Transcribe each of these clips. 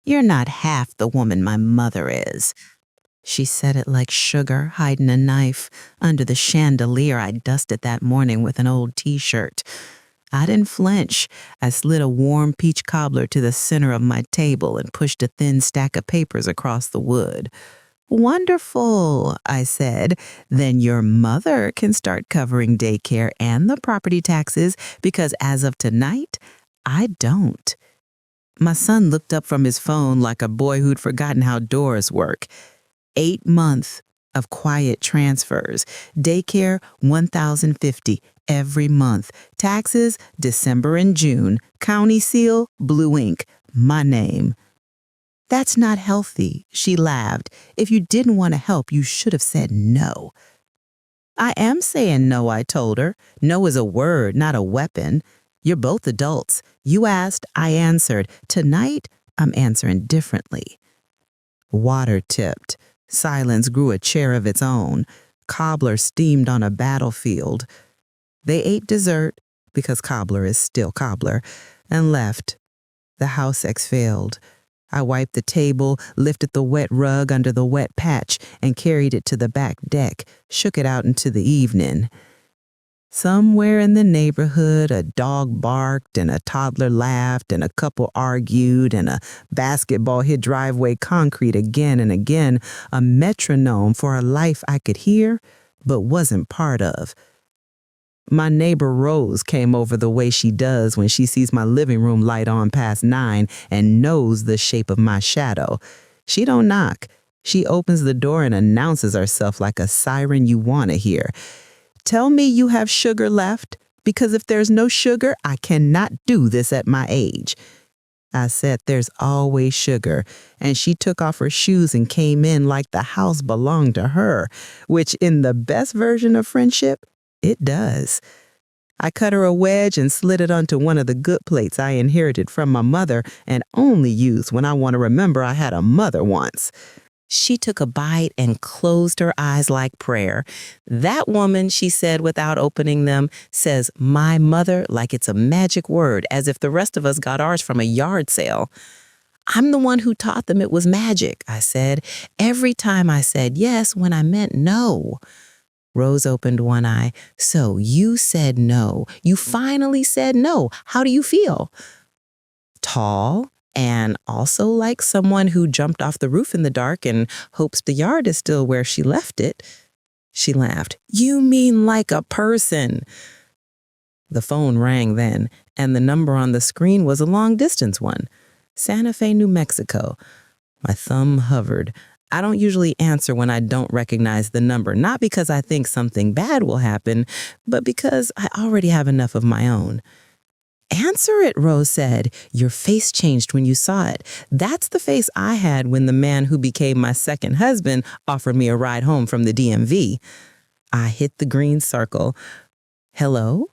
You're not half the woman my mother is." She said it like sugar hiding a knife under the chandelier I dusted that morning with an old t-shirt. I didn't flinch. I slid a warm peach cobbler to the center of my table and pushed a thin stack of papers across the wood. "Wonderful," I said. "Then your mother can start covering daycare and the property taxes because as of tonight, I don't." My son looked up from his phone like a boy who'd forgotten how doors work. 8 months of quiet transfers. Daycare, $1,050 every month. Taxes, December and June. County seal, blue ink. My name. "That's not healthy," she laughed. "If you didn't want to help, you should have said no." "I am saying no," I told her. "No is a word, not a weapon. You're both adults. You asked, I answered. Tonight, I'm answering differently." Water tipped. Silence grew a chair of its own. Cobbler steamed on a battlefield. They ate dessert, because cobbler is still cobbler, and left. The house exhaled. I wiped the table, lifted the wet rug under the wet patch, and carried it to the back deck, shook it out into the evening. Somewhere in the neighborhood, a dog barked and a toddler laughed and a couple argued and a basketball hit driveway concrete again and again, a metronome for a life I could hear but wasn't part of. My neighbor Rose came over the way she does when she sees my living room light on past 9 and knows the shape of my shadow. She don't knock. She opens the door and announces herself like a siren you want to hear. "Tell me you have sugar left, because if there's no sugar, I cannot do this at my age." I said there's always sugar, and she took off her shoes and came in like the house belonged to her, which in the best version of friendship, it does. I cut her a wedge and slid it onto one of the good plates I inherited from my mother and only used when I want to remember I had a mother once. She took a bite and closed her eyes like prayer. "That woman," she said without opening them, "says my mother like it's a magic word, as if the rest of us got ours from a yard sale." "I'm the one who taught them it was magic," I said. "Every time I said yes when I meant no." Rose opened one eye. "So you said no. You finally said no. How do you feel?" "Tall. And also like someone who jumped off the roof in the dark and hopes the yard is still where she left it." She laughed. "You mean like a person?" The phone rang then, and the number on the screen was a long-distance one. Santa Fe, New Mexico. My thumb hovered. I don't usually answer when I don't recognize the number, not because I think something bad will happen, but because I already have enough of my own. "Answer it," Rose said. "Your face changed when you saw it. That's the face I had when the man who became my second husband offered me a ride home from the DMV. I hit the green circle. "Hello?"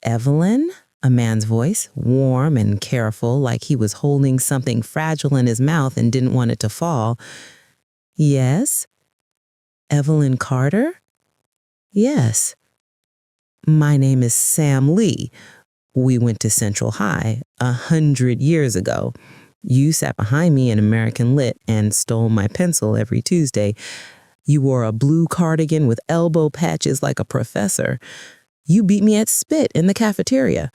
"Evelyn?" A man's voice, warm and careful, like he was holding something fragile in his mouth and didn't want it to fall. "Yes?" "Evelyn Carter?" "Yes." "My name is Sam Lee. We went to Central High 100 years ago. You sat behind me in American Lit and stole my pencil every Tuesday. You wore a blue cardigan with elbow patches like a professor. You beat me at spit in the cafeteria.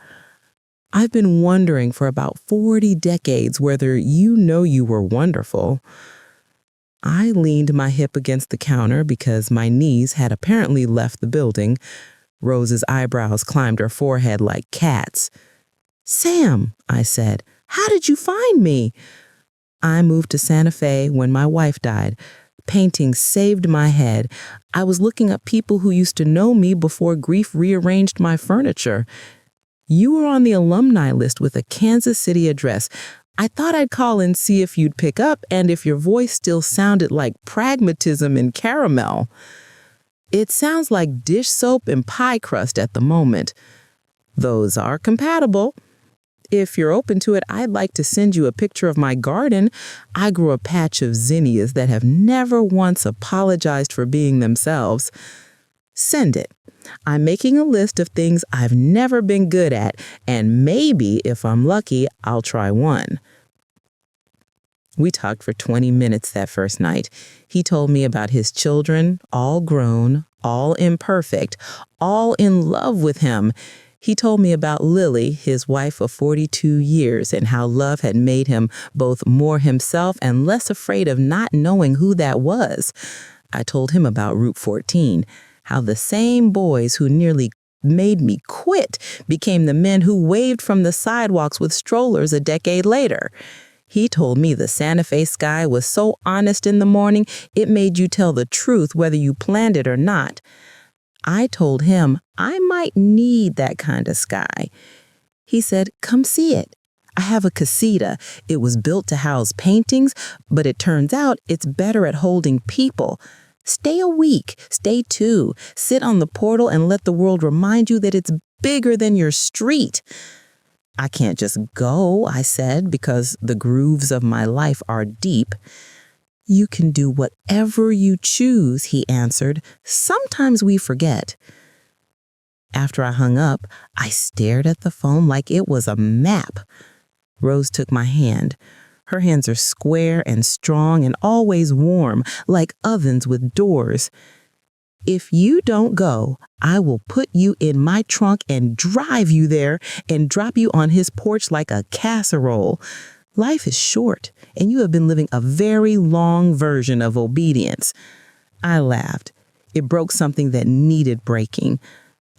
I've been wondering for about 40 decades whether you know you were wonderful." I leaned my hip against the counter because my knees had apparently left the building. Rose's eyebrows climbed her forehead like cats. "Sam," I said, "how did you find me?" "I moved to Santa Fe when my wife died. Painting saved my head. I was looking up people who used to know me before grief rearranged my furniture. You were on the alumni list with a Kansas City address. I thought I'd call and see if you'd pick up and if your voice still sounded like pragmatism and caramel." "It sounds like dish soap and pie crust at the moment." "Those are compatible. If you're open to it, I'd like to send you a picture of my garden. I grew a patch of zinnias that have never once apologized for being themselves." "Send it. I'm making a list of things I've never been good at, and maybe, if I'm lucky, I'll try one." We talked for 20 minutes that first night. He told me about his children, all grown, all imperfect, all in love with him. He told me about Lily, his wife of 42 years, and how love had made him both more himself and less afraid of not knowing who that was. I told him about Route 14, how the same boys who nearly made me quit became the men who waved from the sidewalks with strollers a decade later. He told me the Santa Fe sky was so honest in the morning, it made you tell the truth whether you planned it or not. I told him I might need that kind of sky. He said, "Come see it. I have a casita. It was built to house paintings, but it turns out it's better at holding people. Stay a week, stay 2, sit on the portal and let the world remind you that it's bigger than your street." "I can't just go," I said, "because the grooves of my life are deep." "You can do whatever you choose," he answered. "Sometimes we forget." After I hung up, I stared at the phone like it was a map. Rose took my hand. Her hands are square and strong and always warm, like ovens with doors. "If you don't go, I will put you in my trunk and drive you there and drop you on his porch like a casserole. Life is short, and you have been living a very long version of obedience." I laughed. It broke something that needed breaking.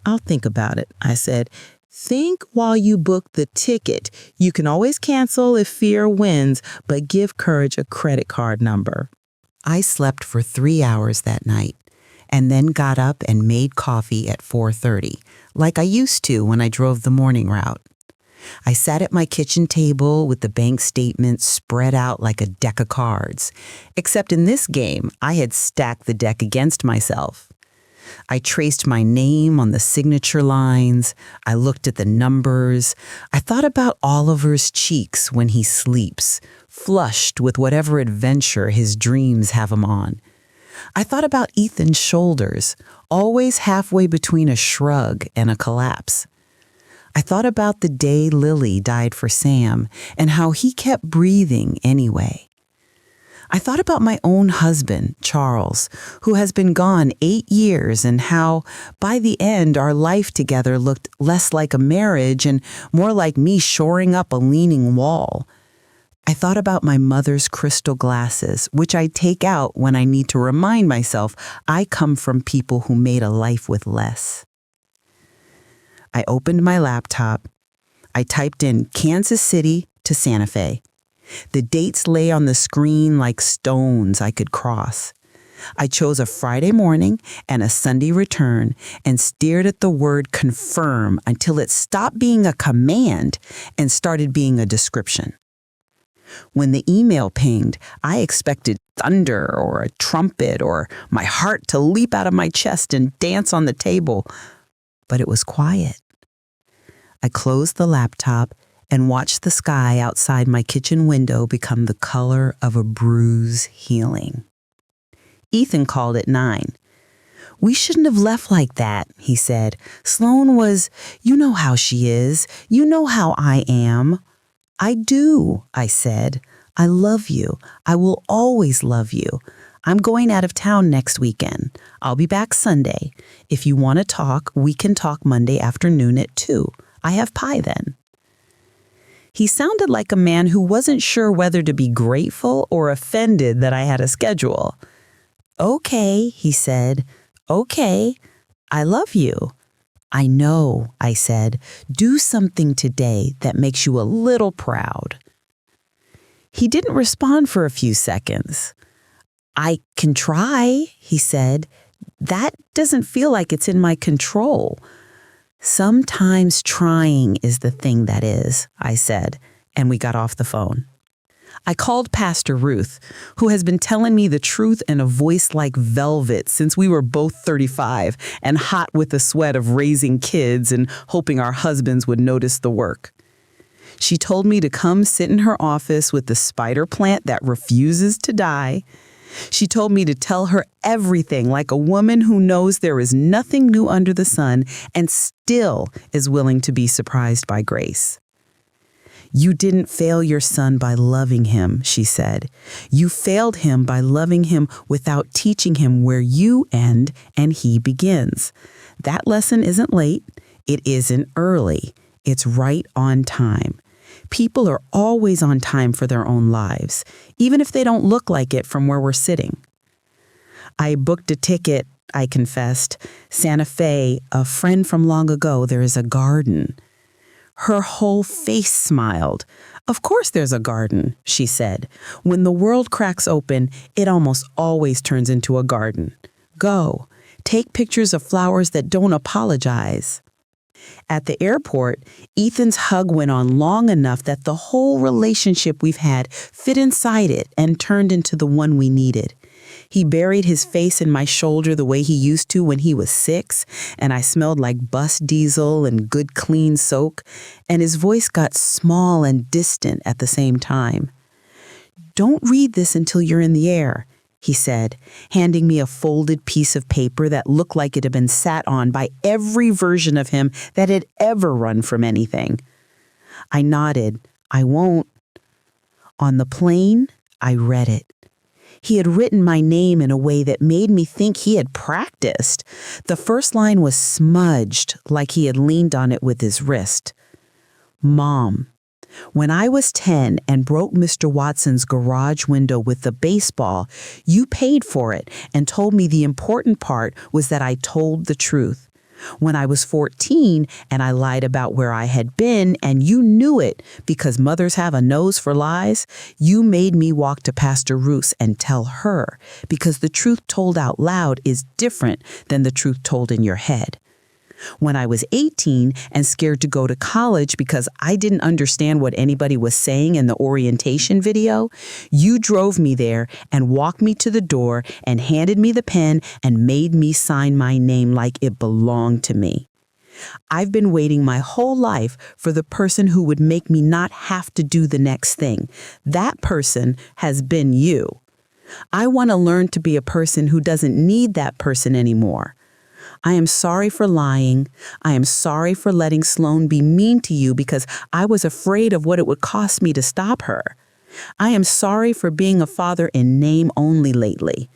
"I'll think about it," I said. "Think while you book the ticket. You can always cancel if fear wins, but give courage a credit card number." I slept for 3 hours that night, and then got up and made coffee at 4:30, like I used to when I drove the morning route. I sat at my kitchen table with the bank statements spread out like a deck of cards, except in this game, I had stacked the deck against myself. I traced my name on the signature lines. I looked at the numbers. I thought about Oliver's cheeks when he sleeps, flushed with whatever adventure his dreams have him on. I thought about Ethan's shoulders, always halfway between a shrug and a collapse. I thought about the day Lily died for Sam and how he kept breathing anyway. I thought about my own husband, Charles, who has been gone 8 years, and how, by the end, our life together looked less like a marriage and more like me shoring up a leaning wall. I thought about my mother's crystal glasses, which I take out when I need to remind myself I come from people who made a life with less. I opened my laptop. I typed in Kansas City to Santa Fe. The dates lay on the screen like stones I could cross. I chose a Friday morning and a Sunday return and stared at the word confirm until it stopped being a command and started being a description. When the email pinged, I expected thunder or a trumpet or my heart to leap out of my chest and dance on the table, but it was quiet. I closed the laptop and watched the sky outside my kitchen window become the color of a bruise healing. Ethan called at 9. "We shouldn't have left like that," he said. "Sloan was, you know how she is. You know how I am." "I do," I said. "I love you. I will always love you. I'm going out of town next weekend. I'll be back Sunday. If you want to talk, we can talk Monday afternoon at 2. I have pie then." He sounded like a man who wasn't sure whether to be grateful or offended that I had a schedule. "Okay," he said. "Okay. I love you." "I know," I said. "Do something today that makes you a little proud." He didn't respond for a few seconds. "I can try," he said. "That doesn't feel like it's in my control." "Sometimes trying is the thing that is," I said, and we got off the phone. I called Pastor Ruth, who has been telling me the truth in a voice like velvet since we were both 35 and hot with the sweat of raising kids and hoping our husbands would notice the work. She told me to come sit in her office with the spider plant that refuses to die. She told me to tell her everything like a woman who knows there is nothing new under the sun and still is willing to be surprised by grace. "You didn't fail your son by loving him," she said. "You failed him by loving him without teaching him where you end and he begins. That lesson isn't late. It isn't early. It's right on time. People are always on time for their own lives, even if they don't look like it from where we're sitting." I booked a ticket, I confessed. "Santa Fe, a friend from long ago, there is a garden." Her whole face smiled. "Of course there's a garden," she said. "When the world cracks open, it almost always turns into a garden. Go, take pictures of flowers that don't apologize." At the airport, Ethan's hug went on long enough that the whole relationship we've had fit inside it and turned into the one we needed. He buried his face in my shoulder the way he used to when he was 6, and I smelled like bus diesel and good clean soak, and his voice got small and distant at the same time. "Don't read this until you're in the air," he said, handing me a folded piece of paper that looked like it had been sat on by every version of him that had ever run from anything. I nodded. "I won't." On the plane, I read it. He had written my name in a way that made me think he had practiced. The first line was smudged, like he had leaned on it with his wrist. "Mom, when I was 10 and broke Mr. Watson's garage window with the baseball, you paid for it and told me the important part was that I told the truth. When I was 14 and I lied about where I had been and you knew it because mothers have a nose for lies, you made me walk to Pastor Roos and tell her because the truth told out loud is different than the truth told in your head. When I was 18 and scared to go to college because I didn't understand what anybody was saying in the orientation video, you drove me there and walked me to the door and handed me the pen and made me sign my name like it belonged to me. I've been waiting my whole life for the person who would make me not have to do the next thing. That person has been you. I want to learn to be a person who doesn't need that person anymore. I am sorry for lying. I am sorry for letting Sloan be mean to you because I was afraid of what it would cost me to stop her. I am sorry for being a father in name only lately.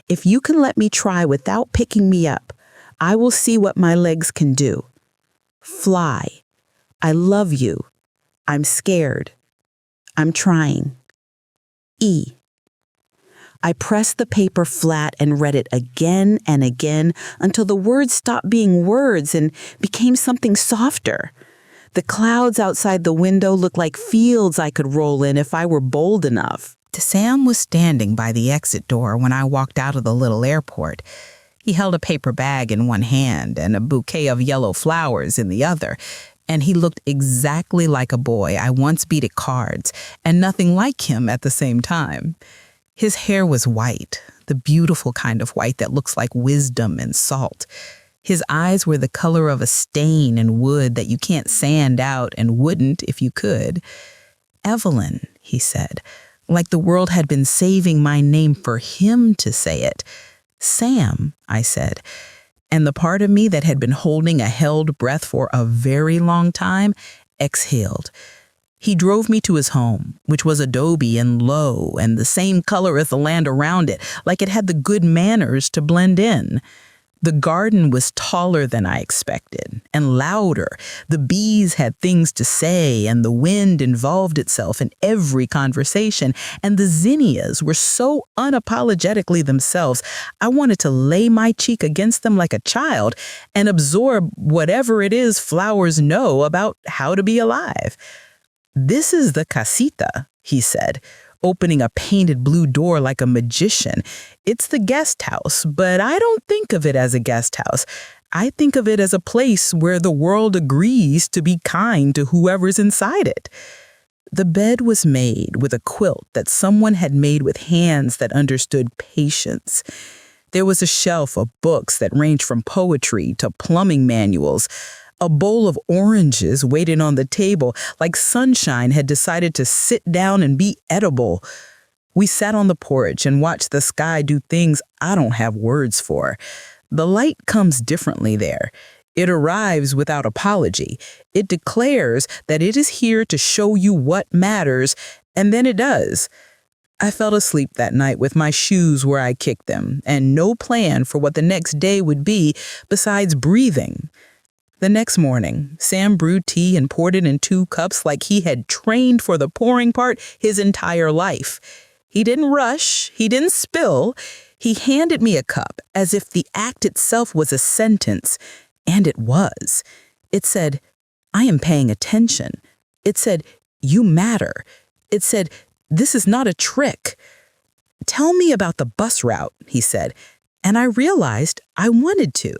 If you can let me try without picking me up, I will see what my legs can do. Fly. I love you. I'm scared. I'm trying. E." I pressed the paper flat and read it again and again until the words stopped being words and became something softer. The clouds outside the window looked like fields I could roll in if I were bold enough. Sam was standing by the exit door when I walked out of the little airport. He held a paper bag in one hand and a bouquet of yellow flowers in the other, and he looked exactly like a boy I once beat at cards, and nothing like him at the same time. His hair was white, the beautiful kind of white that looks like wisdom and salt. His eyes were the color of a stain in wood that you can't sand out and wouldn't if you could. "Evelyn," he said, like the world had been saving my name for him to say it. "Sam," I said, and the part of me that had been holding a held breath for a very long time exhaled. He drove me to his home, which was adobe and low and the same color as the land around it, like it had the good manners to blend in. The garden was taller than I expected and louder. The bees had things to say and the wind involved itself in every conversation, and the zinnias were so unapologetically themselves, I wanted to lay my cheek against them like a child and absorb whatever it is flowers know about how to be alive. "This is the casita," he said, opening a painted blue door like a magician. "It's the guest house, but I don't think of it as a guest house. I think of it as a place where the world agrees to be kind to whoever's inside it." The bed was made with a quilt that someone had made with hands that understood patience. There was a shelf of books that ranged from poetry to plumbing manuals. A bowl of oranges waited on the table, like sunshine had decided to sit down and be edible. We sat on the porch and watched the sky do things I don't have words for. The light comes differently there. It arrives without apology. It declares that it is here to show you what matters, and then it does. I fell asleep that night with my shoes where I kicked them, and no plan for what the next day would be besides breathing. The next morning, Sam brewed tea and poured it in 2 cups like he had trained for the pouring part his entire life. He didn't rush, he didn't spill. He handed me a cup as if the act itself was a sentence, and it was. It said, "I am paying attention." It said, "You matter." It said, "This is not a trick." "Tell me about the bus route," he said, and I realized I wanted to.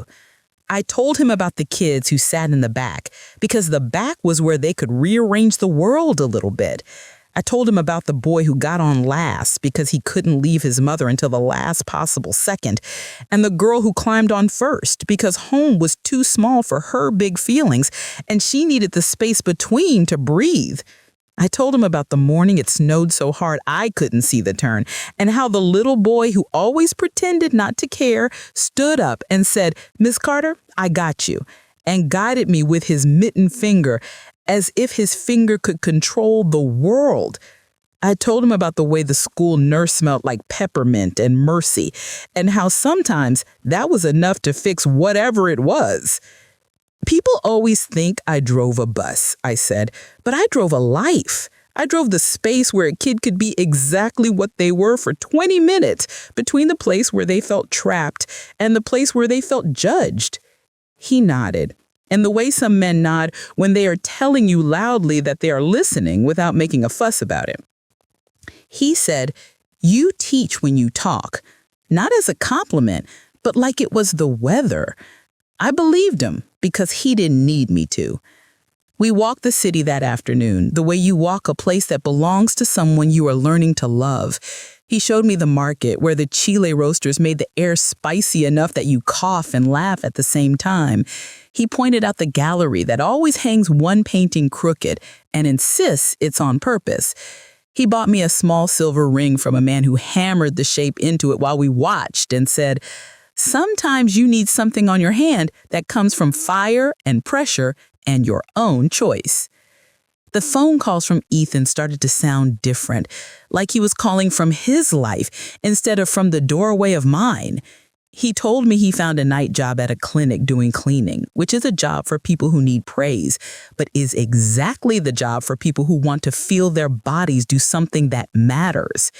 I told him about the kids who sat in the back, because the back was where they could rearrange the world a little bit. I told him about the boy who got on last because he couldn't leave his mother until the last possible second, and the girl who climbed on first because home was too small for her big feelings, and she needed the space between to breathe. I told him about the morning it snowed so hard I couldn't see the turn, and how the little boy who always pretended not to care stood up and said, "Miss Carter, I got you," and guided me with his mitten finger as if his finger could control the world. I told him about the way the school nurse smelled like peppermint and mercy, and how sometimes that was enough to fix whatever it was. "People always think I drove a bus," I said, "but I drove a life. I drove the space where a kid could be exactly what they were for 20 minutes between the place where they felt trapped and the place where they felt judged." He nodded, and the way some men nod when they are telling you loudly that they are listening without making a fuss about it. He said, "You teach when you talk," not as a compliment, but like it was the weather. I believed him because he didn't need me to. We walked the city that afternoon, the way you walk a place that belongs to someone you are learning to love. He showed me the market where the chile roasters made the air spicy enough that you cough and laugh at the same time. He pointed out the gallery that always hangs one painting crooked and insists it's on purpose. He bought me a small silver ring from a man who hammered the shape into it while we watched and said, "Sometimes you need something on your hand that comes from fire and pressure and your own choice." The phone calls from Ethan started to sound different, like he was calling from his life instead of from the doorway of mine. He told me he found a night job at a clinic doing cleaning, which is a job for people who need praise, but is exactly the job for people who want to feel their bodies do something that matters.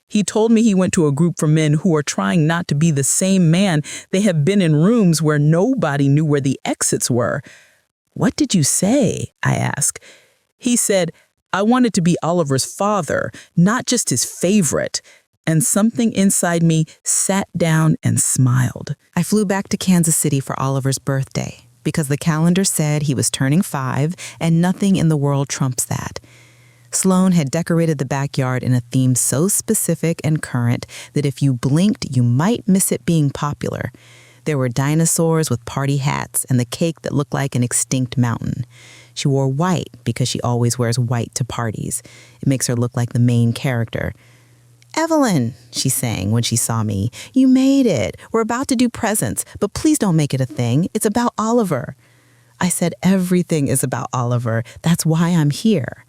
He told me he went to a group for men who are trying not to be the same man they have been in rooms where nobody knew where the exits were. "What did you say?" I asked. He said, "I wanted to be Oliver's father, not just his favorite." And something inside me sat down and smiled. I flew back to Kansas City for Oliver's birthday because the calendar said he was turning 5 and nothing in the world trumps that. Sloan had decorated the backyard in a theme so specific and current that if you blinked, you might miss it being popular. There were dinosaurs with party hats and the cake that looked like an extinct mountain. She wore white because she always wears white to parties. It makes her look like the main character. "Evelyn," she sang when she saw me, "you made it. We're about to do presents, but please don't make it a thing. It's about Oliver." I said, "Everything is about Oliver. That's why I'm here."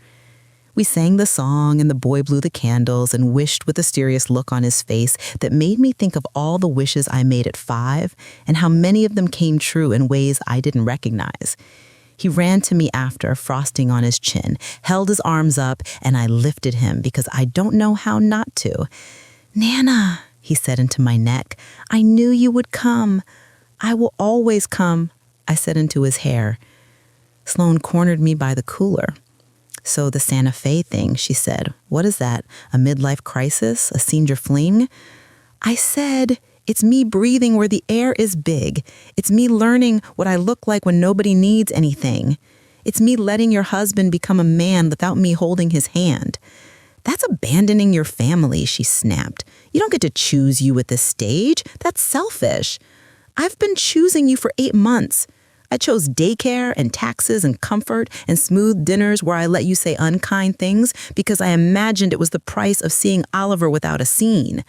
We sang the song and the boy blew the candles and wished with a serious look on his face that made me think of all the wishes I made at 5 and how many of them came true in ways I didn't recognize. He ran to me after, frosting on his chin, held his arms up, and I lifted him because I don't know how not to. "Nana," he said into my neck, "I knew you would come. I will always come," I said into his hair. Sloan cornered me by the cooler. "So the Santa Fe thing," she said. "What is that? A midlife crisis? A senior fling?" I said, "It's me breathing where the air is big. It's me learning what I look like when nobody needs anything. It's me letting your husband become a man without me holding his hand." "That's abandoning your family," she snapped. "You don't get to choose you at this stage. That's selfish. I've been choosing you for 8 months. I chose daycare and taxes and comfort and smooth dinners where I let you say unkind things because I imagined it was the price of seeing Oliver without a scene.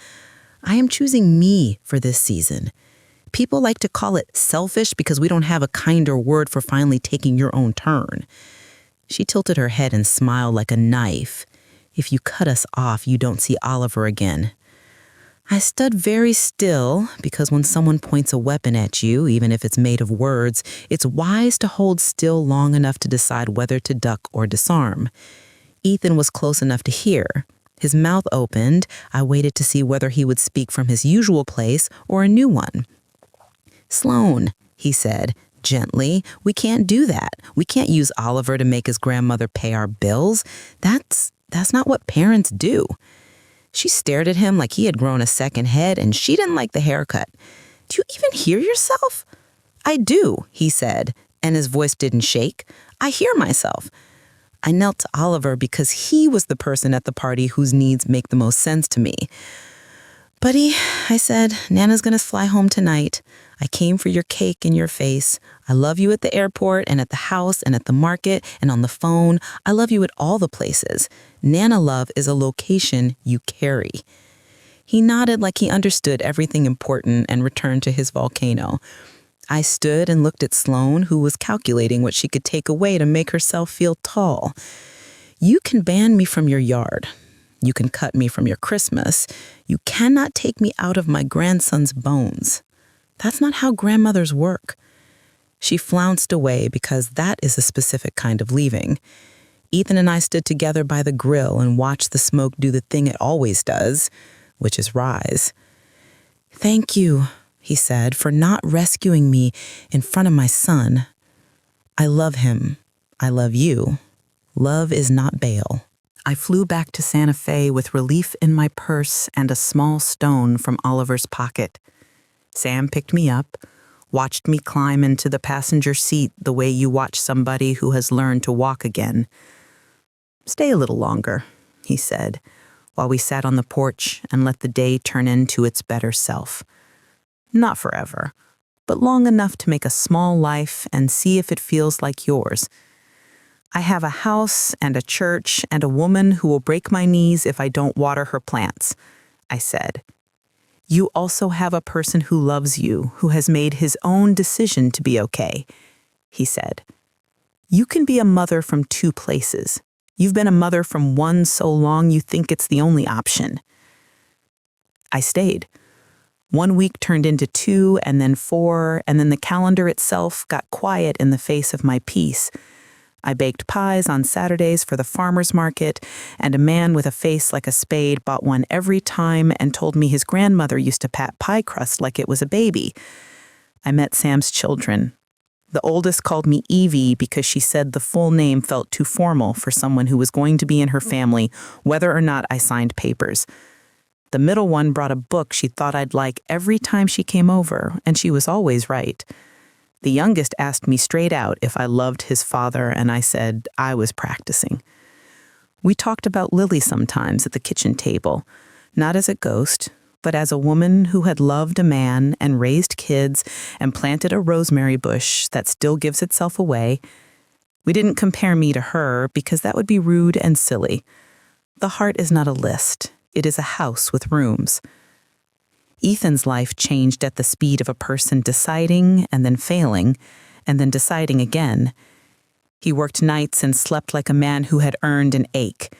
I am choosing me for this season. People like to call it selfish because we don't have a kinder word for finally taking your own turn. She tilted her head and smiled like a knife. If you cut us off, you don't see Oliver again. I stood very still because when someone points a weapon at you, even if it's made of words, it's wise to hold still long enough to decide whether to duck or disarm. Ethan was close enough to hear. His mouth opened. I waited to see whether he would speak from his usual place or a new one. "Sloan," he said, gently, "we can't do that. We can't use Oliver to make his grandmother pay our bills. That's not what parents do." She stared at him like he had grown a second head, and she didn't like the haircut. "Do you even hear yourself?" "I do," he said, and his voice didn't shake. "I hear myself." I knelt to Oliver because he was the person at the party whose needs make the most sense to me. "Buddy," I said, "Nana's gonna fly home tonight. I came for your cake and your face. I love you at the airport and at the house and at the market and on the phone. I love you at all the places. Nana love is a location you carry." He nodded like he understood everything important and returned to his volcano. I stood and looked at Sloan, who was calculating what she could take away to make herself feel tall. "You can ban me from your yard. You can cut me from your Christmas. You cannot take me out of my grandson's bones. That's not how grandmothers work." She flounced away because that is a specific kind of leaving. Ethan and I stood together by the grill and watched the smoke do the thing it always does, which is rise. "Thank you," he said, "for not rescuing me in front of my son. I love him. I love you. Love is not bail." I flew back to Santa Fe with relief in my purse and a small stone from Oliver's pocket. Sam picked me up, watched me climb into the passenger seat the way you watch somebody who has learned to walk again. "Stay a little longer," he said, while we sat on the porch and let the day turn into its better self. "Not forever, but long enough to make a small life and see if it feels like yours. I have a house and a church and a woman who will break my knees if I don't water her plants," I said. "You also have a person who loves you, who has made his own decision to be okay," he said. "You can be a mother from two places. You've been a mother from one so long you think it's the only option." I stayed. 1 week turned into 2, and then 4, and then the calendar itself got quiet in the face of my peace. I baked pies on Saturdays for the farmer's market, and a man with a face like a spade bought one every time and told me his grandmother used to pat pie crust like it was a baby. I met Sam's children. The oldest called me Evie because she said the full name felt too formal for someone who was going to be in her family, whether or not I signed papers. The middle one brought a book she thought I'd like every time she came over, and she was always right. The youngest asked me straight out if I loved his father, and I said I was practicing. We talked about Lily sometimes at the kitchen table, not as a ghost, but as a woman who had loved a man and raised kids and planted a rosemary bush that still gives itself away. We didn't compare me to her because that would be rude and silly. The heart is not a list. It is a house with rooms. Ethan's life changed at the speed of a person deciding and then failing and then deciding again. He worked nights and slept like a man who had earned an ache.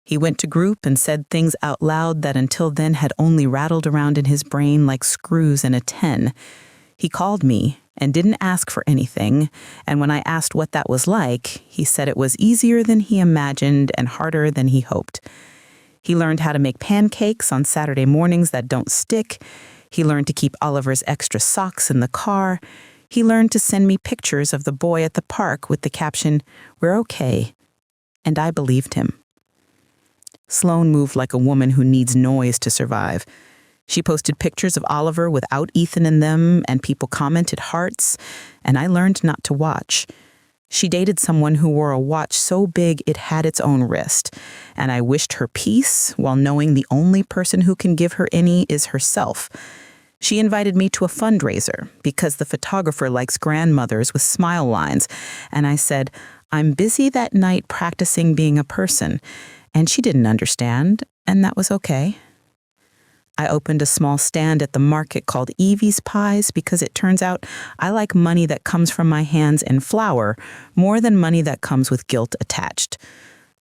He went to group and said things out loud that until then had only rattled around in his brain like screws in a 10. He called me and didn't ask for anything, and when I asked what that was like, he said it was easier than he imagined and harder than he hoped. He learned how to make pancakes on Saturday mornings that don't stick. He learned to keep Oliver's extra socks in the car. He learned to send me pictures of the boy at the park with the caption, "We're okay." And I believed him. Sloan moved like a woman who needs noise to survive. She posted pictures of Oliver without Ethan in them, and people commented hearts, and I learned not to watch. She dated someone who wore a watch so big it had its own wrist, and I wished her peace while knowing the only person who can give her any is herself. She invited me to a fundraiser because the photographer likes grandmothers with smile lines, and I said, "I'm busy that night practicing being a person," and she didn't understand, and that was okay. I opened a small stand at the market called Evie's Pies because it turns out I like money that comes from my hands in flour more than money that comes with guilt attached.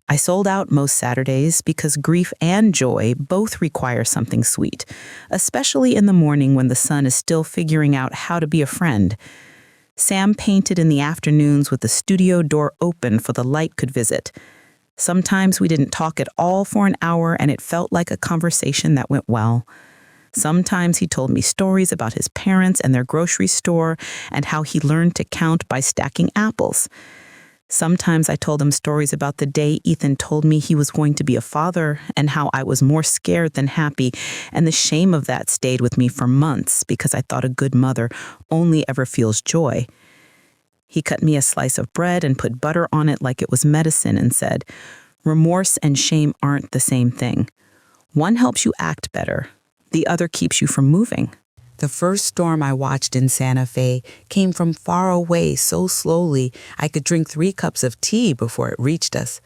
I sold out most Saturdays because grief and joy both require something sweet, especially in the morning when the sun is still figuring out how to be a friend. Sam painted in the afternoons with the studio door open so the light could visit. Sometimes we didn't talk at all for an hour and it felt like a conversation that went well. Sometimes he told me stories about his parents and their grocery store and how he learned to count by stacking apples. Sometimes I told him stories about the day Ethan told me he was going to be a father and how I was more scared than happy, and the shame of that stayed with me for months because I thought a good mother only ever feels joy. He cut me a slice of bread and put butter on it like it was medicine and said, "Remorse and shame aren't the same thing. One helps you act better. The other keeps you from moving." The first storm I watched in Santa Fe came from far away so slowly I could drink 3 cups of tea before it reached us.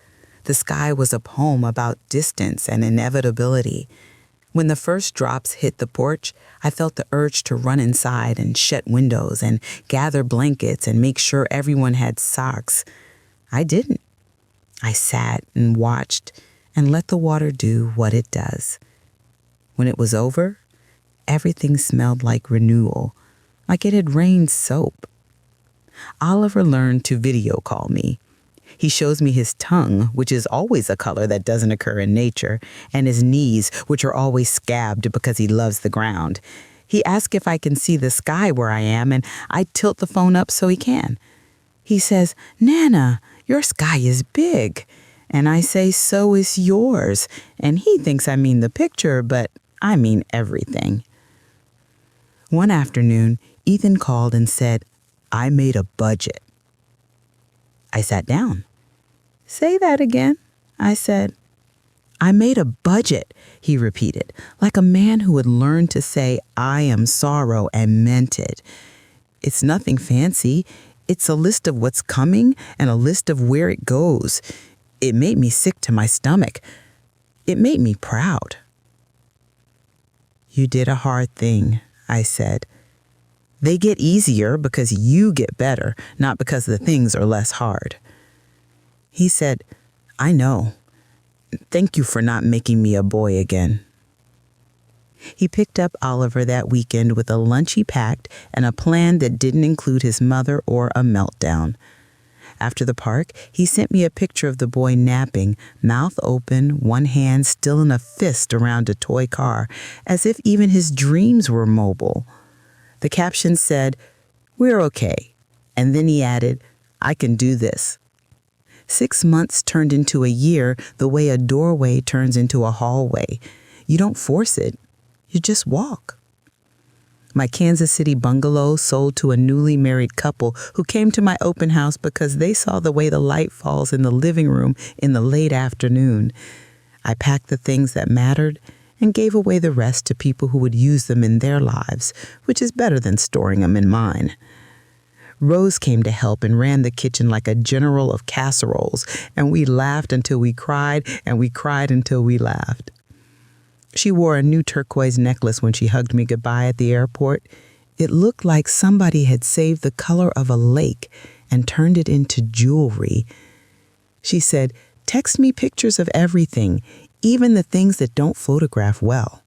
The sky was a poem about distance and inevitability. When the first drops hit the porch, I felt the urge to run inside and shut windows and gather blankets and make sure everyone had socks. I didn't. I sat and watched and let the water do what it does. When it was over, everything smelled like renewal, like it had rained soap. Oliver learned to video call me. He shows me his tongue, which is always a color that doesn't occur in nature, and his knees, which are always scabbed because he loves the ground. He asks if I can see the sky where I am, and I tilt the phone up so he can. He says, "Nana, your sky is big." And I say, "So is yours." And he thinks I mean the picture, but I mean everything. One afternoon, Ethan called and said, "I made a budget." I sat down. "Say that again," I said. "I made a budget," he repeated, like a man who had learned to say, "I am sorrow," and meant it. It's nothing fancy. It's a list of what's coming and a list of where it goes. It made me sick to my stomach. It made me proud. "You did a hard thing," I said. "They get easier because you get better, not because the things are less hard." He said, "I know. Thank you for not making me a boy again." He picked up Oliver that weekend with a lunch he packed and a plan that didn't include his mother or a meltdown. After the park, he sent me a picture of the boy napping, mouth open, one hand still in a fist around a toy car, as if even his dreams were mobile. The caption said, "We're okay." And then he added, "I can do this." 6 months turned into a year the way a doorway turns into a hallway. You don't force it. You just walk. My Kansas City bungalow sold to a newly married couple who came to my open house because they saw the way the light falls in the living room in the late afternoon. I packed the things that mattered and gave away the rest to people who would use them in their lives, which is better than storing them in mine. Rose came to help and ran the kitchen like a general of casseroles, and we laughed until we cried, and we cried until we laughed. She wore a new turquoise necklace when she hugged me goodbye at the airport. It looked like somebody had saved the color of a lake and turned it into jewelry. She said, "Text me pictures of everything, even the things that don't photograph well."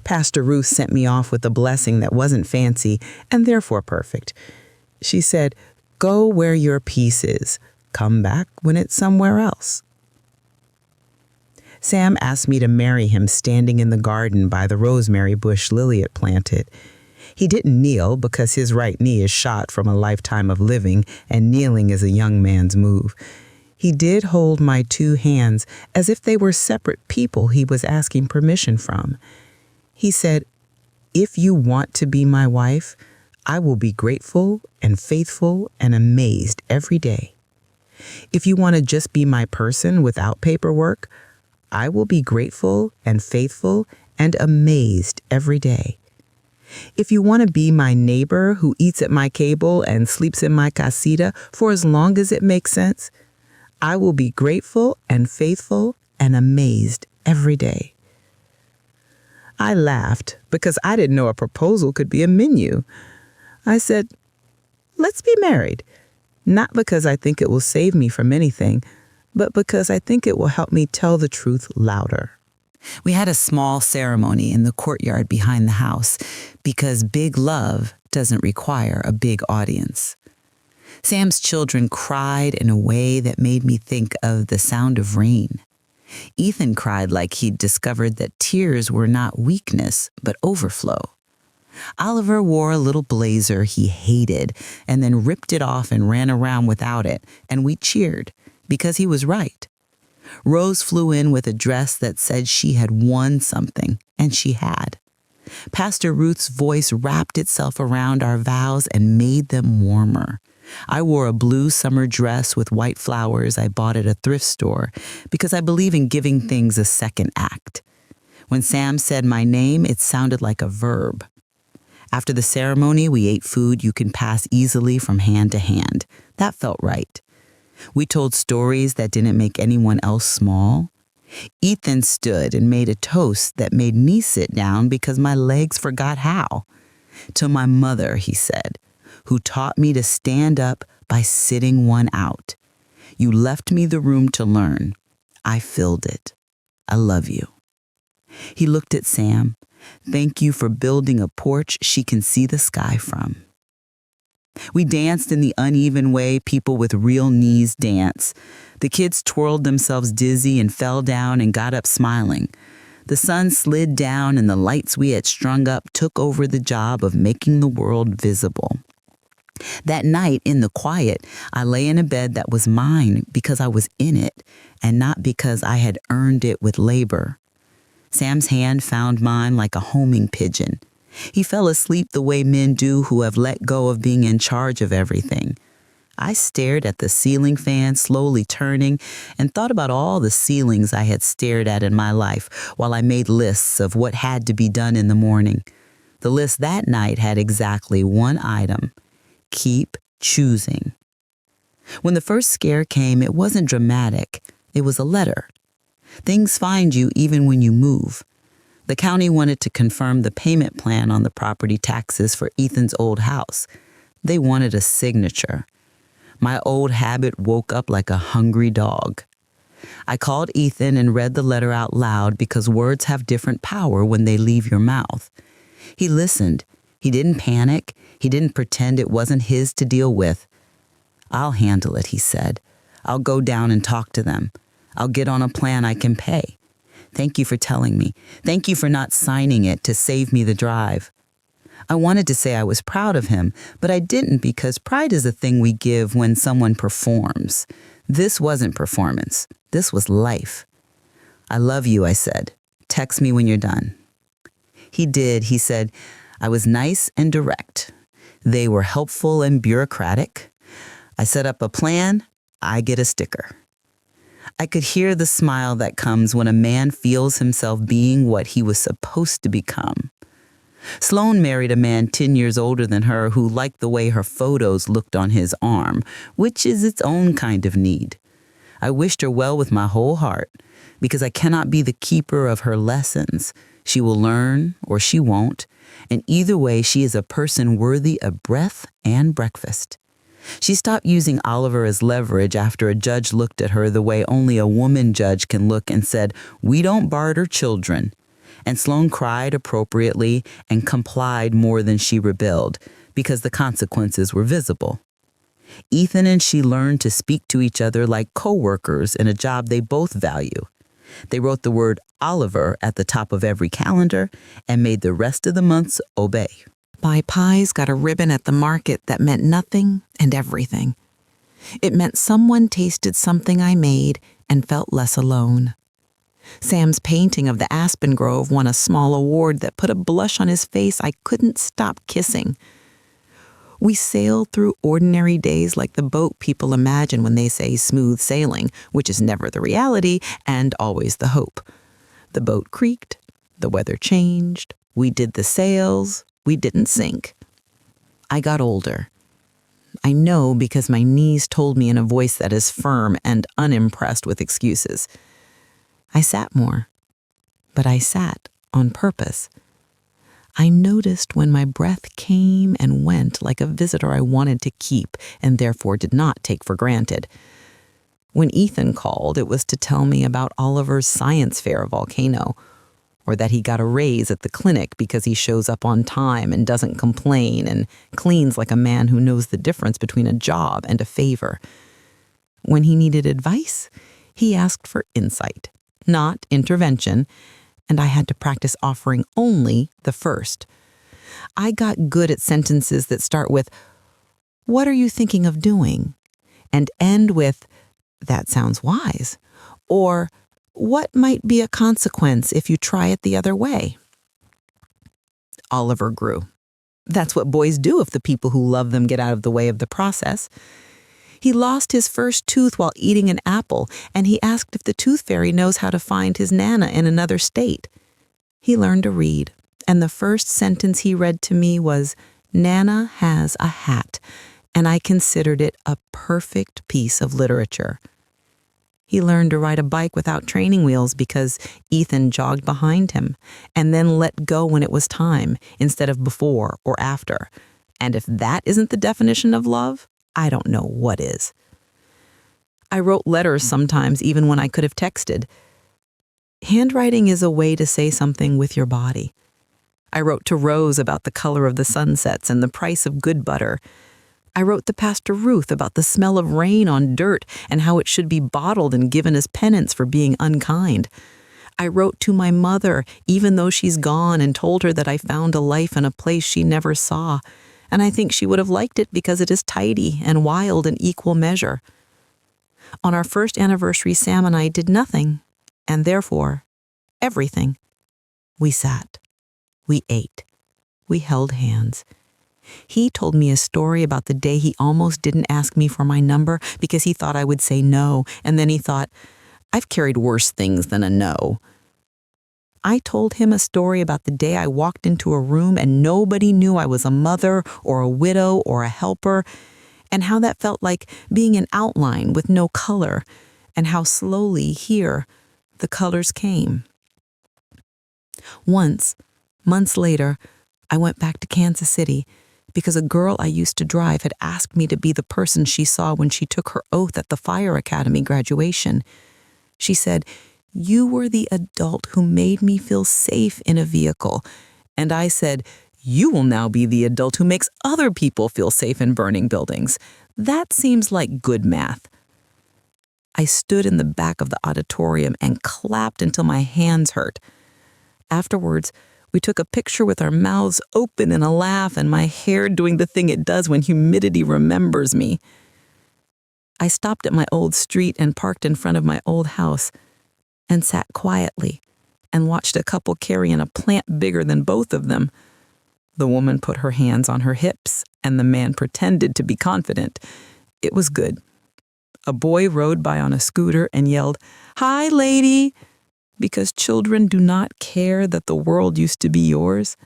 Pastor Ruth sent me off with a blessing that wasn't fancy and therefore perfect. She said, "Go where your peace is. Come back when it's somewhere else." Sam asked me to marry him standing in the garden by the rosemary bush Lily had planted. He didn't kneel because his right knee is shot from a lifetime of living, and kneeling is a young man's move. He did hold my 2 hands as if they were separate people he was asking permission from. He said, "If you want to be my wife, I will be grateful and faithful and amazed every day. If you want to just be my person without paperwork, I will be grateful and faithful and amazed every day. If you want to be my neighbor who eats at my table and sleeps in my casita for as long as it makes sense, I will be grateful and faithful and amazed every day." I laughed because I didn't know a proposal could be a menu. I said, let's be married. Not because I think it will save me from anything, but because I think it will help me tell the truth louder. We had a small ceremony in the courtyard behind the house because big love doesn't require a big audience. Sam's children cried in a way that made me think of The Sound of Rain. Ethan cried like he'd discovered that tears were not weakness, but overflow. Oliver wore a little blazer he hated and then ripped it off and ran around without it, and we cheered because he was right. Rose flew in with a dress that said she had won something, and she had. Pastor Ruth's voice wrapped itself around our vows and made them warmer. I wore a blue summer dress with white flowers I bought at a thrift store because I believe in giving things a second act. When Sam said my name, it sounded like a verb. After the ceremony, we ate food you can pass easily from hand to hand. That felt right. We told stories that didn't make anyone else small. Ethan stood and made a toast that made me sit down because my legs forgot how. To my mother, he said, who taught me to stand up by sitting one out. You left me the room to learn. I filled it. I love you. He looked at Sam. Thank you for building a porch she can see the sky from. We danced in the uneven way people with real knees dance. The kids twirled themselves dizzy and fell down and got up smiling. The sun slid down and the lights we had strung up took over the job of making the world visible. That night, in the quiet, I lay in a bed that was mine because I was in it and not because I had earned it with labor. Sam's hand found mine like a homing pigeon. He fell asleep the way men do who have let go of being in charge of everything. I stared at the ceiling fan slowly turning and thought about all the ceilings I had stared at in my life while I made lists of what had to be done in the morning. The list that night had exactly one item: keep choosing. When the first scare came, it wasn't dramatic. It was a letter. Things find you even when you move. The county wanted to confirm the payment plan on the property taxes for Ethan's old house. They wanted a signature. My old habit woke up like a hungry dog. I called Ethan and read the letter out loud because words have different power when they leave your mouth. He listened. He didn't panic. He didn't pretend it wasn't his to deal with. I'll handle it, he said. I'll go down and talk to them. I'll get on a plan I can pay. Thank you for telling me. Thank you for not signing it to save me the drive. I wanted to say I was proud of him, but I didn't because pride is a thing we give when someone performs. This wasn't performance. This was life. I love you, I said. Text me when you're done. He did. He said, I was nice and direct. They were helpful and bureaucratic. I set up a plan. I get a sticker. I could hear the smile that comes when a man feels himself being what he was supposed to become. Sloan married a man 10 years older than her who liked the way her photos looked on his arm, which is its own kind of need. I wished her well with my whole heart, because I cannot be the keeper of her lessons. She will learn or she won't, and either way she is a person worthy of breath and breakfast. She stopped using Oliver as leverage after a judge looked at her the way only a woman judge can look and said, "We don't barter children." And Sloan cried appropriately and complied more than she rebelled because the consequences were visible. Ethan and she learned to speak to each other like co-workers in a job they both value. They wrote the word Oliver at the top of every calendar and made the rest of the months obey. My pies got a ribbon at the market that meant nothing and everything. It meant someone tasted something I made and felt less alone. Sam's painting of the aspen grove won a small award that put a blush on his face I couldn't stop kissing. We sailed through ordinary days like the boat people imagine when they say smooth sailing, which is never the reality and always the hope. The boat creaked, the weather changed, we did the sails, we didn't sink. I got older. I know because my knees told me in a voice that is firm and unimpressed with excuses. I sat more, but I sat on purpose. I noticed when my breath came and went like a visitor I wanted to keep and therefore did not take for granted. When Ethan called, it was to tell me about Oliver's science fair volcano, or that he got a raise at the clinic because he shows up on time and doesn't complain and cleans like a man who knows the difference between a job and a favor. When he needed advice, he asked for insight, not intervention, and I had to practice offering only the first. I got good at sentences that start with, "What are you thinking of doing?" and end with, "That sounds wise," or "What might be a consequence if you try it the other way?" Oliver grew. That's what boys do if the people who love them get out of the way of the process. He lost his first tooth while eating an apple, and he asked if the tooth fairy knows how to find his Nana in another state. He learned to read, and the first sentence he read to me was, "Nana has a hat," and I considered it a perfect piece of literature. He learned to ride a bike without training wheels because Ethan jogged behind him, and then let go when it was time, instead of before or after. And if that isn't the definition of love, I don't know what is. I wrote letters sometimes, even when I could have texted. Handwriting is a way to say something with your body. I wrote to Rose about the color of the sunsets and the price of good butter. I wrote to Pastor Ruth about the smell of rain on dirt and how it should be bottled and given as penance for being unkind. I wrote to my mother, even though she's gone, and told her that I found a life in a place she never saw, and I think she would have liked it because it is tidy and wild in equal measure. On our first anniversary, Sam and I did nothing, and therefore, everything. We sat. We ate. We held hands. He told me a story about the day he almost didn't ask me for my number because he thought I would say no, and then he thought, "I've carried worse things than a no." I told him a story about the day I walked into a room and nobody knew I was a mother or a widow or a helper, and how that felt like being an outline with no color, and how slowly here the colors came. Once, months later, I went back to Kansas City because a girl I used to drive had asked me to be the person she saw when she took her oath at the Fire Academy graduation. She said, "You were the adult who made me feel safe in a vehicle." And I said, "You will now be the adult who makes other people feel safe in burning buildings." That seems like good math. I stood in the back of the auditorium and clapped until my hands hurt. Afterwards, we took a picture with our mouths open in a laugh and my hair doing the thing it does when humidity remembers me. I stopped at my old street and parked in front of my old house and sat quietly and watched a couple carrying a plant bigger than both of them. The woman put her hands on her hips and the man pretended to be confident. It was good. A boy rode by on a scooter and yelled, "Hi, lady," because children do not care that the world used to be yours.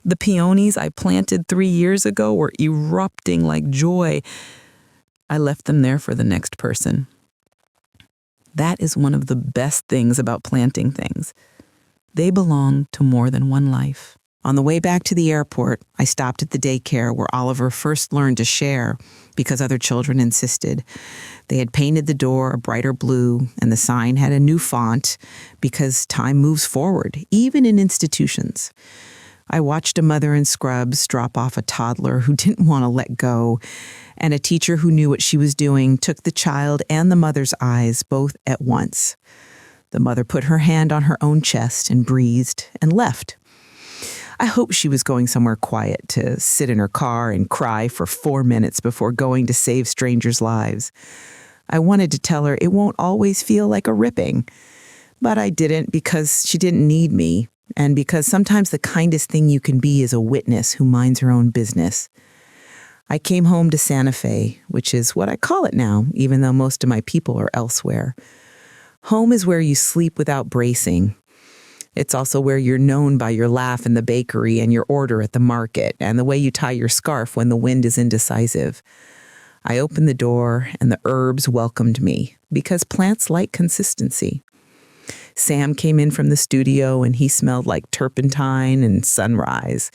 The peonies I planted 3 years ago were erupting like joy. I left them there for the next person. That is one of the best things about planting things. They belong to more than one life. On the way back to the airport, I stopped at the daycare where Oliver first learned to share because other children insisted. They had painted the door a brighter blue, and the sign had a new font because time moves forward, even in institutions. I watched a mother in scrubs drop off a toddler who didn't want to let go, and a teacher who knew what she was doing took the child and the mother's eyes both at once. The mother put her hand on her own chest and breathed and left. I hoped she was going somewhere quiet to sit in her car and cry for 4 minutes before going to save strangers' lives. I wanted to tell her it won't always feel like a ripping, but I didn't because she didn't need me, and because sometimes the kindest thing you can be is a witness who minds her own business. I came home to Santa Fe, which is what I call it now, even though most of my people are elsewhere. Home is where you sleep without bracing. It's also where you're known by your laugh in the bakery and your order at the market and the way you tie your scarf when the wind is indecisive. I opened the door and the herbs welcomed me because plants like consistency. Sam came in from the studio and he smelled like turpentine and sunrise.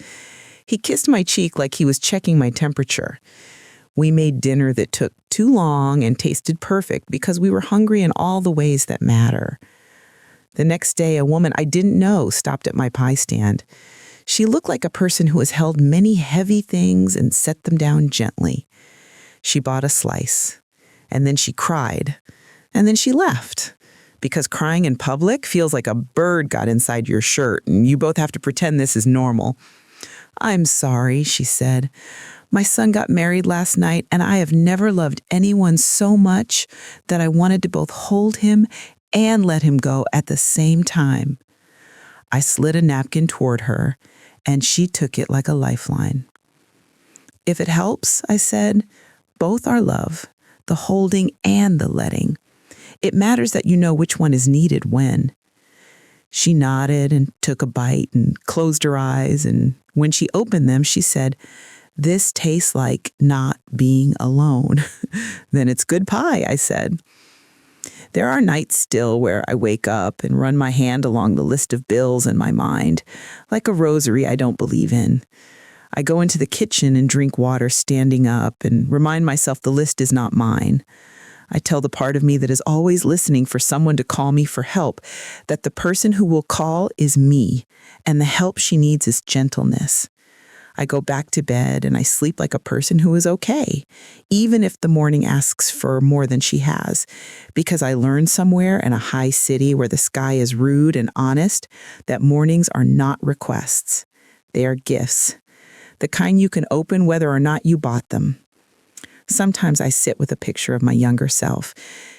He kissed my cheek like he was checking my temperature. We made dinner that took too long and tasted perfect because we were hungry in all the ways that matter. The next day, a woman I didn't know stopped at my pie stand. She looked like a person who has held many heavy things and set them down gently. She bought a slice, and then she cried, and then she left. Because crying in public feels like a bird got inside your shirt, and you both have to pretend this is normal. "I'm sorry," she said. "My son got married last night, and I have never loved anyone so much that I wanted to both hold him and let him go at the same time." I slid a napkin toward her, and she took it like a lifeline. "If it helps," I said, "both are love, the holding and the letting. It matters that you know which one is needed when." She nodded and took a bite and closed her eyes, and when she opened them, she said, "This tastes like not being alone." "Then it's good pie," I said. There are nights still where I wake up and run my hand along the list of bills in my mind, like a rosary I don't believe in. I go into the kitchen and drink water standing up and remind myself the list is not mine. I tell the part of me that is always listening for someone to call me for help that the person who will call is me, and the help she needs is gentleness. I go back to bed and I sleep like a person who is okay, even if the morning asks for more than she has, because I learned somewhere in a high city where the sky is rude and honest that mornings are not requests. They are gifts, the kind you can open whether or not you bought them. Sometimes I sit with a picture of my younger self.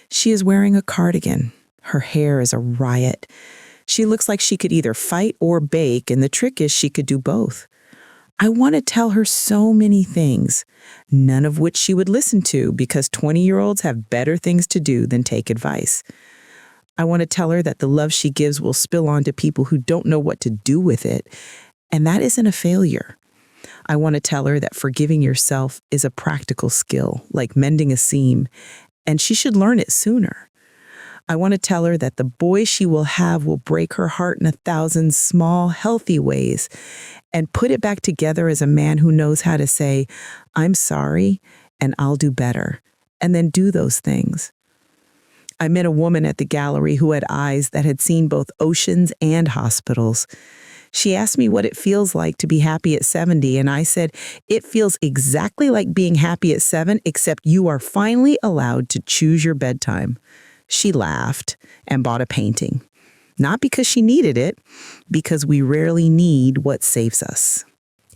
She is wearing a cardigan. Her hair is a riot. She looks like she could either fight or bake, and the trick is she could do both. I want to tell her so many things, none of which she would listen to because 20-year-olds have better things to do than take advice. I want to tell her that the love she gives will spill onto people who don't know what to do with it, and that isn't a failure. I want to tell her that forgiving yourself is a practical skill, like mending a seam, and she should learn it sooner. I want to tell her that the boy she will have will break her heart in 1,000 small, healthy ways, and put it back together as a man who knows how to say, "I'm sorry, and I'll do better," and then do those things. I met a woman at the gallery who had eyes that had seen both oceans and hospitals. She asked me what it feels like to be happy at 70, and I said, "It feels exactly like being happy at 7, except you are finally allowed to choose your bedtime." She laughed and bought a painting. Not because she needed it, because we rarely need what saves us.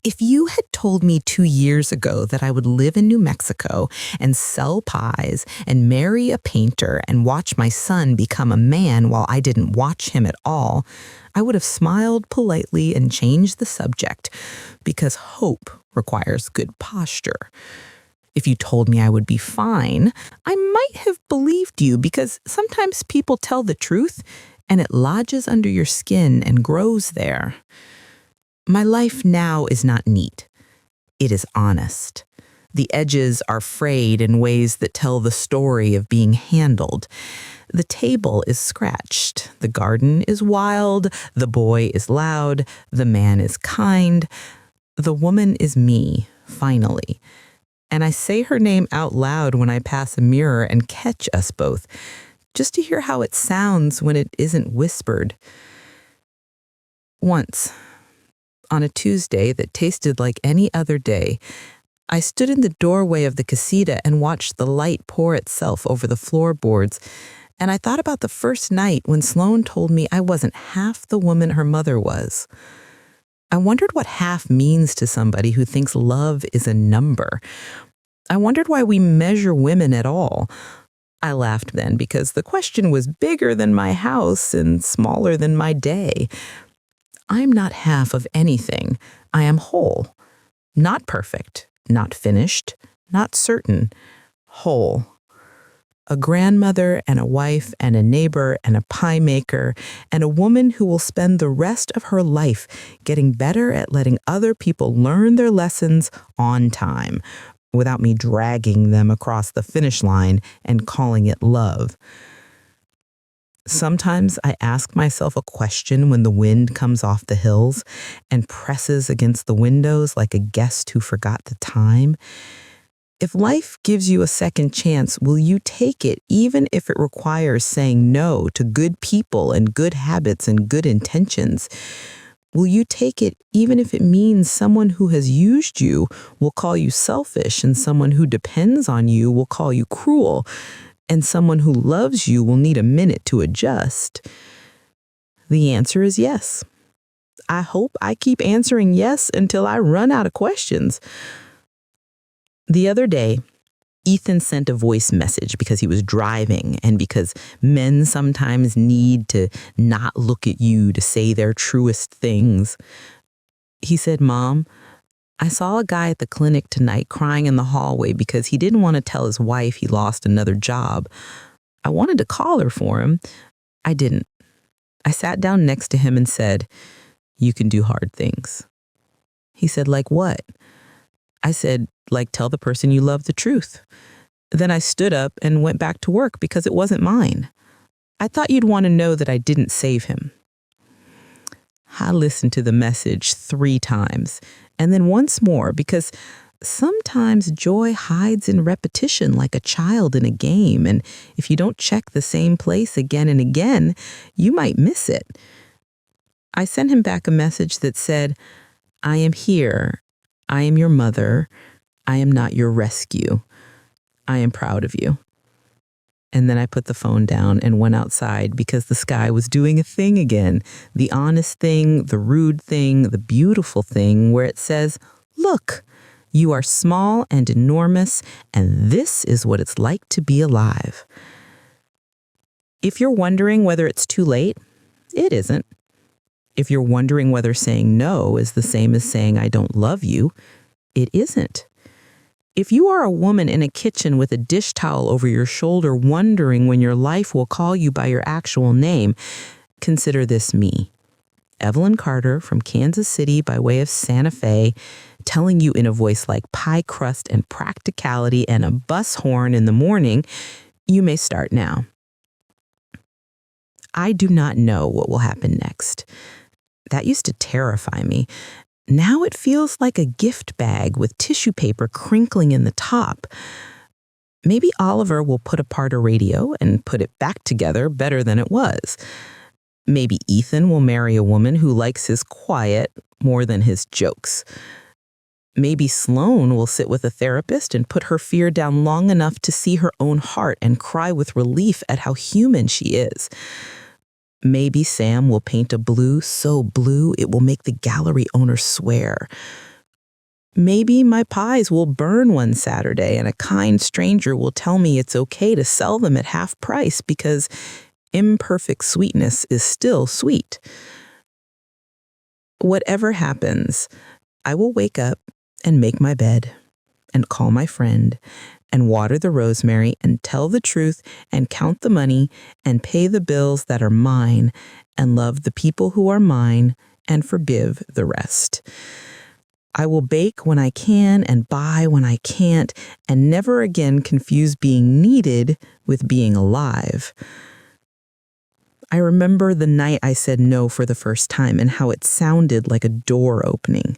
If you had told me 2 years ago that I would live in New Mexico and sell pies and marry a painter and watch my son become a man while I didn't watch him at all, I would have smiled politely and changed the subject, because hope requires good posture. If you told me I would be fine, I might have believed you, because sometimes people tell the truth and it lodges under your skin and grows there. My life now is not neat. It is honest. The edges are frayed in ways that tell the story of being handled. The table is scratched. The garden is wild. The boy is loud. The man is kind. The woman is me, finally. And I say her name out loud when I pass a mirror and catch us both, just to hear how it sounds when it isn't whispered. Once, on a Tuesday that tasted like any other day, I stood in the doorway of the casita and watched the light pour itself over the floorboards, and I thought about the first night when Sloan told me I wasn't half the woman her mother was. I wondered what half means to somebody who thinks love is a number. I wondered why we measure women at all. I laughed then, because the question was bigger than my house and smaller than my day. I'm not half of anything. I am whole. Not perfect, not finished, not certain. Whole. A grandmother and a wife and a neighbor and a pie maker and a woman who will spend the rest of her life getting better at letting other people learn their lessons on time, without me dragging them across the finish line and calling it love. Sometimes I ask myself a question when the wind comes off the hills and presses against the windows like a guest who forgot the time. If life gives you a second chance, will you take it even if it requires saying no to good people and good habits and good intentions? Will you take it even if it means someone who has used you will call you selfish and someone who depends on you will call you cruel? And someone who loves you will need a minute to adjust? The answer is yes. I hope I keep answering yes until I run out of questions. The other day, Ethan sent a voice message because he was driving and because men sometimes need to not look at you to say their truest things. He said, "Mom, I saw a guy at the clinic tonight crying in the hallway because he didn't want to tell his wife he lost another job. I wanted to call her for him. I didn't. I sat down next to him and said, 'You can do hard things.'" He said, "Like what?" I said, "Like tell the person you love the truth." Then I stood up and went back to work because it wasn't mine. I thought you'd want to know that I didn't save him. I listened to the message 3 times and then once more because sometimes joy hides in repetition like a child in a game, and if you don't check the same place again and again, you might miss it. I sent him back a message that said, "I am here. I am your mother. I am not your rescue. I am proud of you." And then I put the phone down and went outside because the sky was doing a thing again. The honest thing, the rude thing, the beautiful thing where it says, "Look, you are small and enormous, and this is what it's like to be alive." If you're wondering whether it's too late, it isn't. If you're wondering whether saying no is the same as saying I don't love you, it isn't. If you are a woman in a kitchen with a dish towel over your shoulder wondering when your life will call you by your actual name, consider this me, Evelyn Carter from Kansas City by way of Santa Fe, telling you in a voice like pie crust and practicality and a bus horn in the morning, you may start now. I do not know what will happen next. That used to terrify me. Now it feels like a gift bag with tissue paper crinkling in the top. Maybe Oliver will put apart a radio and put it back together better than it was. Maybe Ethan will marry a woman who likes his quiet more than his jokes. Maybe Sloane will sit with a therapist and put her fear down long enough to see her own heart and cry with relief at how human she is. Maybe Sam will paint a blue so blue it will make the gallery owner swear. Maybe my pies will burn one Saturday and a kind stranger will tell me it's okay to sell them at half price because imperfect sweetness is still sweet. Whatever happens, I will wake up and make my bed and call my friend and water the rosemary and tell the truth and count the money and pay the bills that are mine and love the people who are mine and forgive the rest. I will bake when I can and buy when I can't and never again confuse being needed with being alive. I remember the night I said no for the first time and how it sounded like a door opening.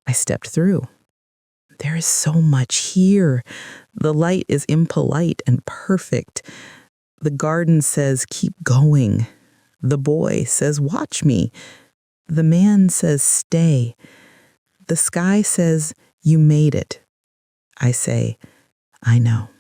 I stepped through. There is so much here. The light is impolite and perfect. The garden says, keep going. The boy says, watch me. The man says, stay. The sky says, you made it. I say, I know.